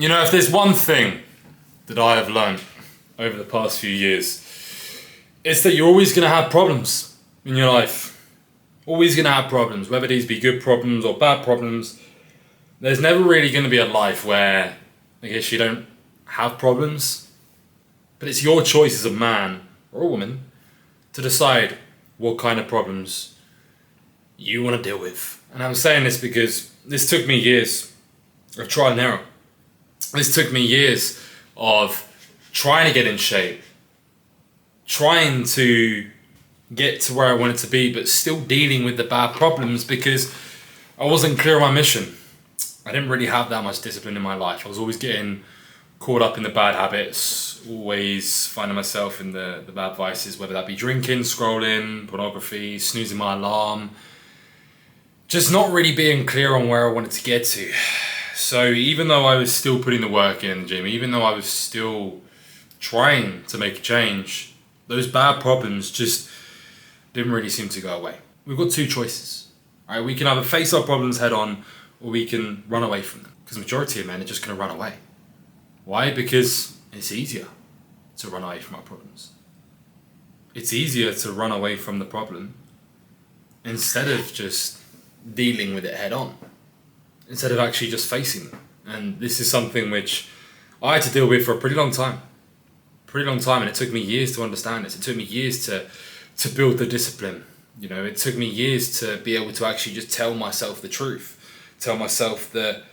You know, if there's one thing that I have learned over the past few years, it's that you're always going to have problems in your life. Always going to have problems, whether these be good problems or bad problems. There's never really going to be a life where, I guess, you don't have problems. But it's your choice as a man or a woman to decide what kind of problems you want to deal with. And I'm saying this because this took me years of trial and error. This took me years of trying to get in shape, trying to get to where I wanted to be, but still dealing with the bad problems because I wasn't clear on my mission. I didn't really have that much discipline in my life. I was always getting caught up in the bad habits, always finding myself in the bad vices, whether that be drinking, scrolling, pornography, snoozing my alarm, just not really being clear on where I wanted to get to. So even though I was still putting the work in the gym, even though I was still trying to make a change, those bad problems just didn't really seem to go away. We've got two choices. All right, we can either face our problems head on or we can run away from them. Because the majority of men are just going to run away. Why? Because it's easier to run away from our problems. It's easier to run away from the problem instead of just dealing with it head on. Instead of actually just facing them. And this is something which I had to deal with for a pretty long time. And it took me years to understand this. It took me years to build the discipline. You know, it took me years to be able to actually just tell myself the truth. Tell myself that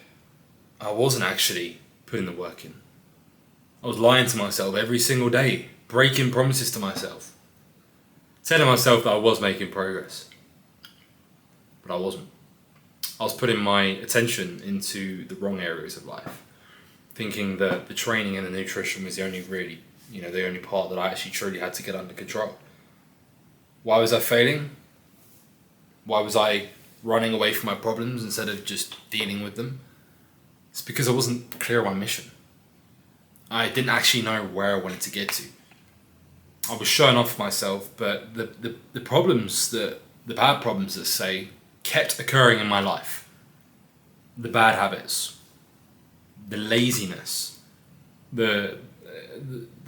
I wasn't actually putting the work in. I was lying to myself every single day, breaking promises to myself. Telling myself that I was making progress. But I wasn't. I was putting my attention into the wrong areas of life, thinking that the training and the nutrition was the only part that I actually truly had to get under control. Why was I failing? Why was I running away from my problems instead of just dealing with them? It's because I wasn't clear on my mission. I didn't actually know where I wanted to get to. I was showing off myself, but the bad problems that say, kept occurring in my life. The bad habits, the laziness, the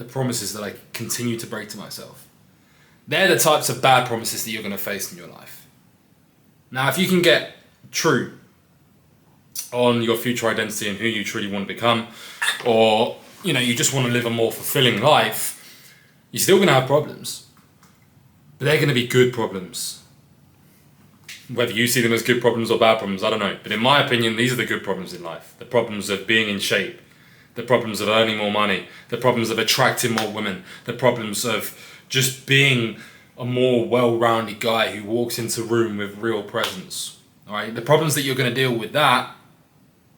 promises that I continue to break to myself. They're the types of bad promises that you're going to face in your life. Now, if you can get true on your future identity and who you truly want to become, or you just want to live a more fulfilling life, you're still going to have problems, but they're going to be good problems. Whether you see them as good problems or bad problems, I don't know. But in my opinion, these are the good problems in life. The problems of being in shape. The problems of earning more money. The problems of attracting more women. The problems of just being a more well-rounded guy who walks into a room with real presence. All right? The problems that you're going to deal with that,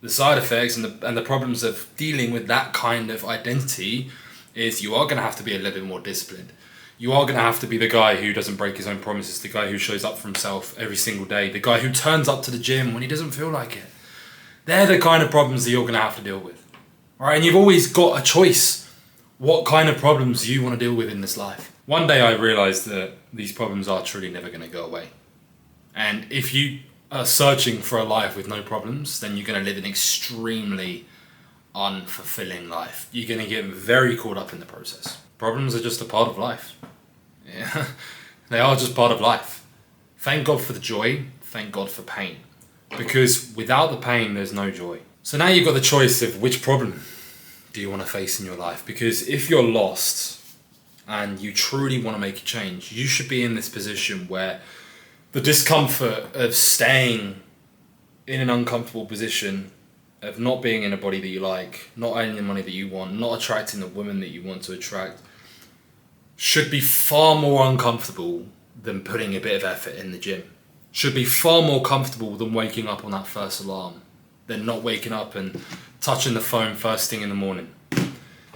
the side effects and the problems of dealing with that kind of identity is you are going to have to be a little bit more disciplined. You are going to have to be the guy who doesn't break his own promises, the guy who shows up for himself every single day, the guy who turns up to the gym when he doesn't feel like it. They're the kind of problems that you're going to have to deal with. All right, and you've always got a choice what kind of problems you want to deal with in this life. One day I realized that these problems are truly never going to go away. And if you are searching for a life with no problems, then you're going to live an extremely unfulfilling life. You're going to get very caught up in the process. Problems are just a part of life. Yeah, they are just part of life. Thank God for the joy, thank God for pain. Because without the pain, there's no joy. So now you've got the choice of which problem do you want to face in your life. Because if you're lost and you truly want to make a change, you should be in this position where the discomfort of staying in an uncomfortable position, of not being in a body that you like, not earning the money that you want, not attracting the women that you want to attract, should be far more uncomfortable than putting a bit of effort in the gym. Should be far more comfortable than waking up on that first alarm, than not waking up and touching the phone first thing in the morning.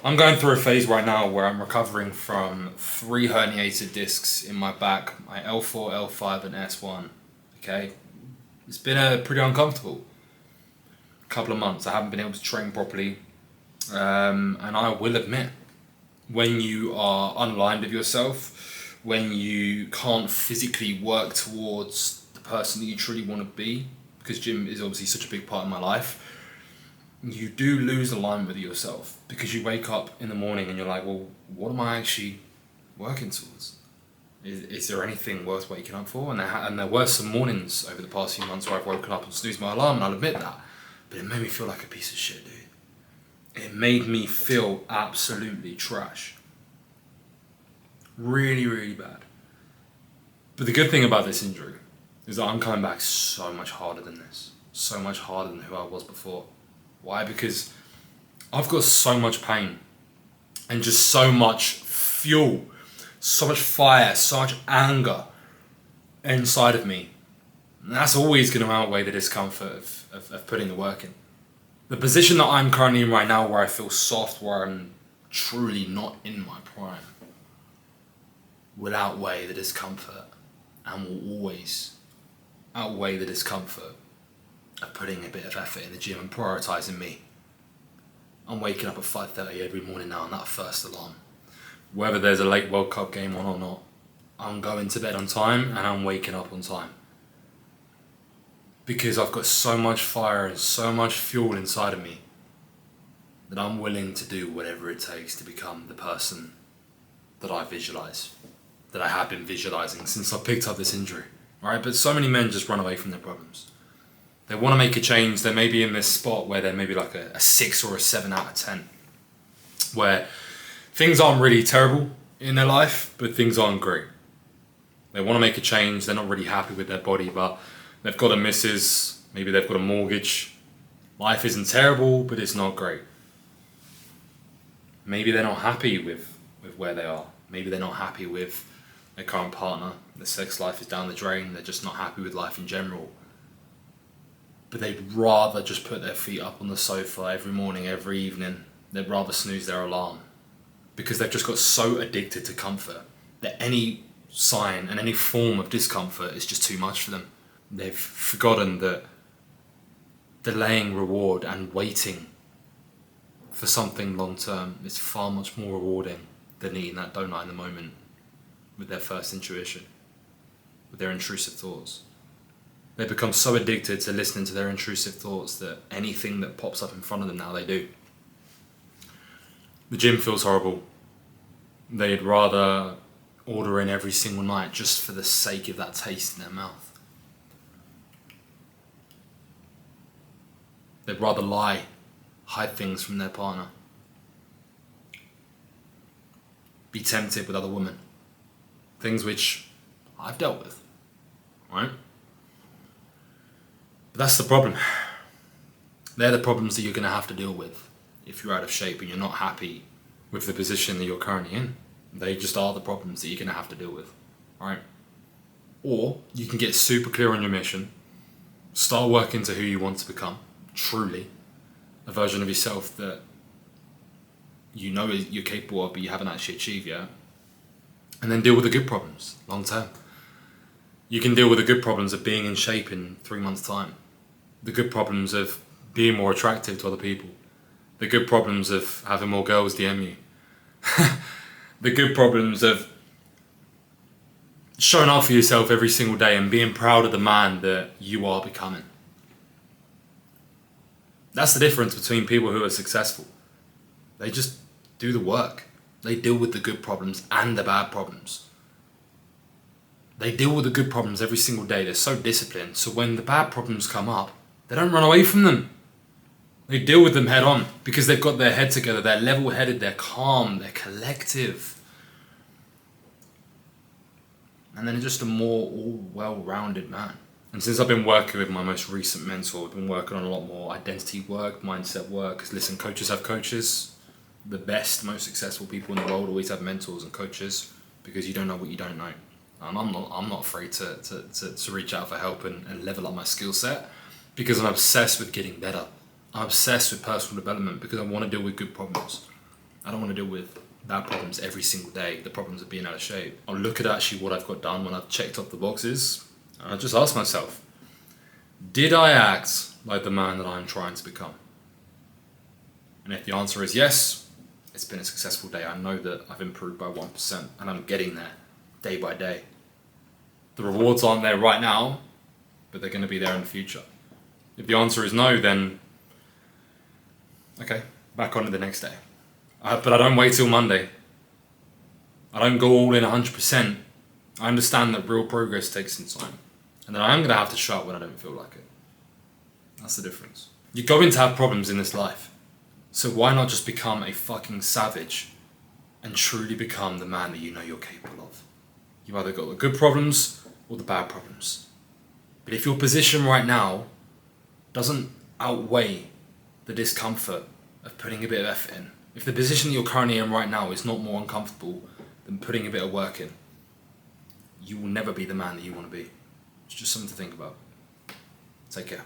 I'm going through a phase right now where I'm recovering from 3 herniated discs in my back, my L4, L5 and S1. Okay? It's been pretty uncomfortable. Couple of months. I haven't been able to train properly. And I will admit, when you are unaligned with yourself, when you can't physically work towards the person that you truly want to be, because gym is obviously such a big part of my life, you do lose alignment with yourself, because you wake up in the morning and you're like, well, what am I actually working towards? Is there anything worth waking up for? And there were some mornings over the past few months where I've woken up and snoozed my alarm, and I'll admit that. But it made me feel like a piece of shit, dude. It made me feel absolutely trash. Really, really bad. But the good thing about this injury is that I'm coming back so much harder than this. So much harder than who I was before. Why? Because I've got so much pain and just so much fuel, so much fire, so much anger inside of me. And that's always going to outweigh the discomfort of putting the work in. The position that I'm currently in right now, where I feel soft, where I'm truly not in my prime, will outweigh the discomfort and will always outweigh the discomfort of putting a bit of effort in the gym and prioritising me. I'm waking up at 5:30 every morning now on that first alarm. Whether there's a late World Cup game on or not, I'm going to bed on time and I'm waking up on time. Because I've got so much fire and so much fuel inside of me that I'm willing to do whatever it takes to become the person that I visualise, that I have been visualising since I picked up this injury. Right? But so many men just run away from their problems. They want to make a change. They may be in this spot where they're maybe like a 6 or a 7 out of 10, where things aren't really terrible in their life, but things aren't great. They want to make a change. They're not really happy with their body, but they've got a missus, maybe they've got a mortgage. Life isn't terrible, but it's not great. Maybe they're not happy with where they are. Maybe they're not happy with their current partner. Their sex life is down the drain. They're just not happy with life in general. But they'd rather just put their feet up on the sofa every morning, every evening. They'd rather snooze their alarm, because they've just got so addicted to comfort that any sign and any form of discomfort is just too much for them. They've forgotten that delaying reward and waiting for something long term is far much more rewarding than eating that donut in the moment with their first intuition, with their intrusive thoughts. They become so addicted to listening to their intrusive thoughts that anything that pops up in front of them now, they do. The gym feels horrible. They'd rather order in every single night just for the sake of that taste in their mouth. They'd rather lie, hide things from their partner, be tempted with other women. Things which I've dealt with, right? But that's the problem. They're the problems that you're going to have to deal with if you're out of shape and you're not happy with the position that you're currently in. They just are the problems that you're going to have to deal with, right? Or you can get super clear on your mission, start working to who you want to become, truly, a version of yourself that you know you're capable of but you haven't actually achieved yet, and then deal with the good problems long term. You can deal with the good problems of being in shape in 3 months' time, the good problems of being more attractive to other people, the good problems of having more girls DM you, the good problems of showing up for yourself every single day and being proud of the man that you are becoming. That's the difference between people who are successful. They just do the work. They deal with the good problems and the bad problems. They deal with the good problems every single day. They're so disciplined. So when the bad problems come up, they don't run away from them. They deal with them head on because they've got their head together. They're level-headed. They're calm. They're collective. And then they're just a more well-rounded man. And since I've been working with my most recent mentor, I've been working on a lot more identity work, mindset work. Because listen, coaches have coaches. The best, most successful people in the world always have mentors and coaches because you don't know what you don't know. And I'm not afraid to reach out for help and level up my skill set because I'm obsessed with getting better. I'm obsessed with personal development because I want to deal with good problems. I don't want to deal with bad problems every single day, the problems of being out of shape. I'll look at actually what I've got done when I've checked off the boxes and I just ask myself, did I act like the man that I'm trying to become? And if the answer is yes, it's been a successful day. I know that I've improved by 1% and I'm getting there day by day. The rewards aren't there right now, but they're going to be there in the future. If the answer is no, then Okay, back on it the next day. But I don't wait till Monday. I don't go all in 100%. I understand that real progress takes some time. And then I am going to have to shut when I don't feel like it. That's the difference. You're going to have problems in this life. So why not just become a fucking savage and truly become the man that you know you're capable of? You've either got the good problems or the bad problems. But if your position right now doesn't outweigh the discomfort of putting a bit of effort in, if the position that you're currently in right now is not more uncomfortable than putting a bit of work in, you will never be the man that you want to be. It's just something to think about. Take care.